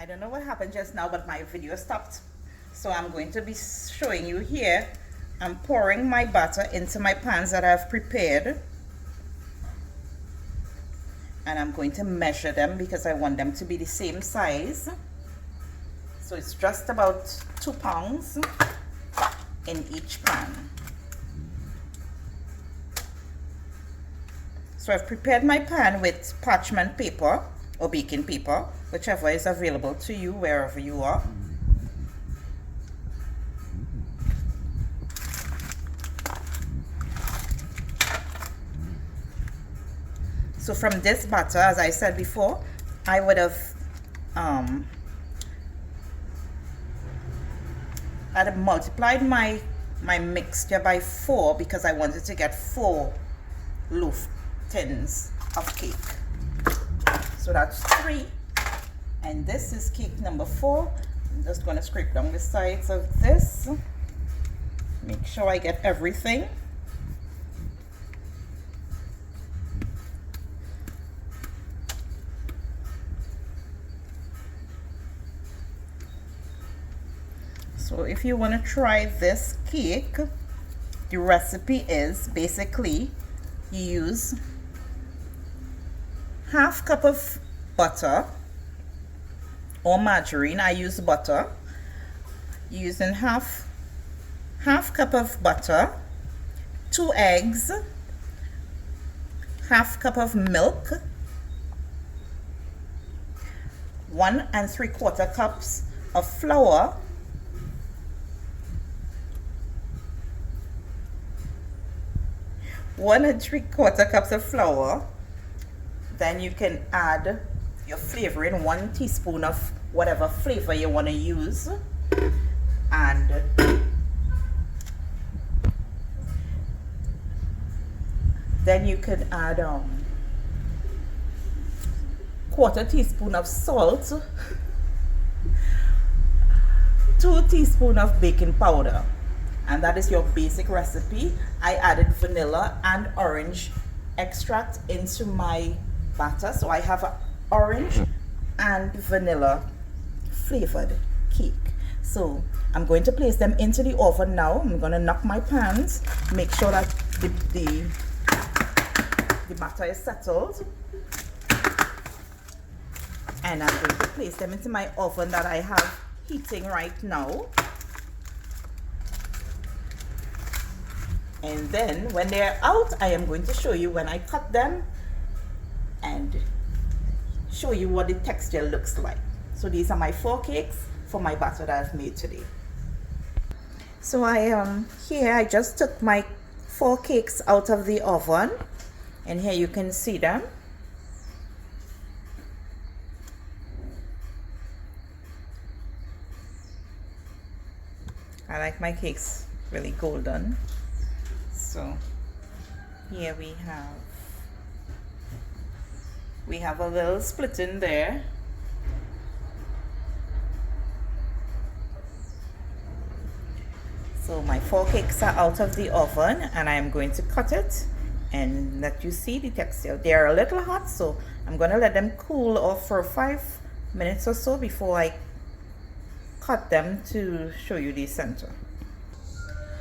I don't know what happened just now, but my video stopped. So I'm going to be showing you here. I'm pouring my butter into my pans that I've prepared. And I'm going to measure them because I want them to be the same size. So it's just about 2 pounds in each pan. So I've prepared my pan with parchment paper or baking paper, whichever is available to you wherever you are. So from this batter, as I said before, I would have I'd multiplied my mixture by 4 because I wanted to get 4 loaf tins of cake. So that's 3, and this is cake number 4. I'm just going to scrape down the sides of this, make sure I get everything. So if you want to try this cake, the recipe is basically you use half cup of butter or margarine. I use butter. Using half cup of butter, 2 eggs, half cup of milk, 1 3/4 cups of flour, 1 3/4 cups of flour. Then you can add your flavoring, 1 teaspoon of whatever flavor you want to use, and then you can add 1/4 teaspoon of salt, 2 teaspoons of baking powder. And that is your basic recipe. I added vanilla and orange extract into my batter, so I have an orange and vanilla flavored cake. So I'm going to place them into the oven now. I'm going to knock my pans, make sure that the batter is settled, and I'm going to place them into my oven that I have heating right now. And then when they're out, I am going to show you when I cut them and show you what the texture looks like. So these are my 4 cakes for my batter that I've made today. So here I just took my 4 cakes out of the oven, and here you can see them. I like my cakes really golden. So here we have a little split in there. So my 4 cakes are out of the oven, and I'm going to cut it and let you see the texture. They are a little hot, so I'm going to let them cool off for 5 minutes or so before I cut them to show you the center.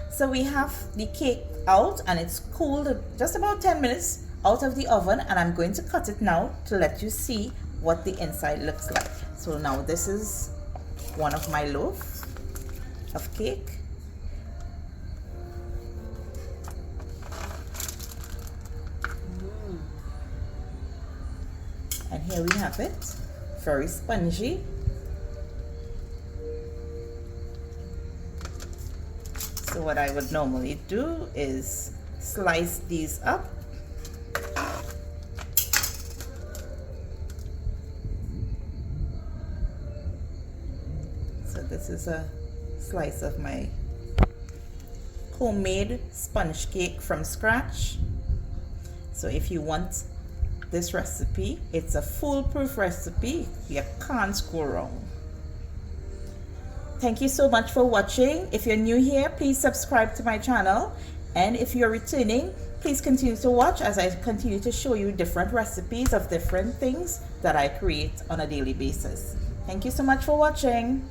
So we have the cake out, and it's cooled just about 10 minutes out of the oven, and I'm going to cut it now to let you see what the inside looks like. So now this is one of my loaves of cake. And here we have it, very spongy. So what I would normally do is slice these up. So this is a slice of my homemade sponge cake from scratch. So if you want this recipe, it's a foolproof recipe. You can't go wrong. Thank you so much for watching. If you're new here, please subscribe to my channel. And if you're returning, please continue to watch as I continue to show you different recipes of different things that I create on a daily basis. Thank you so much for watching.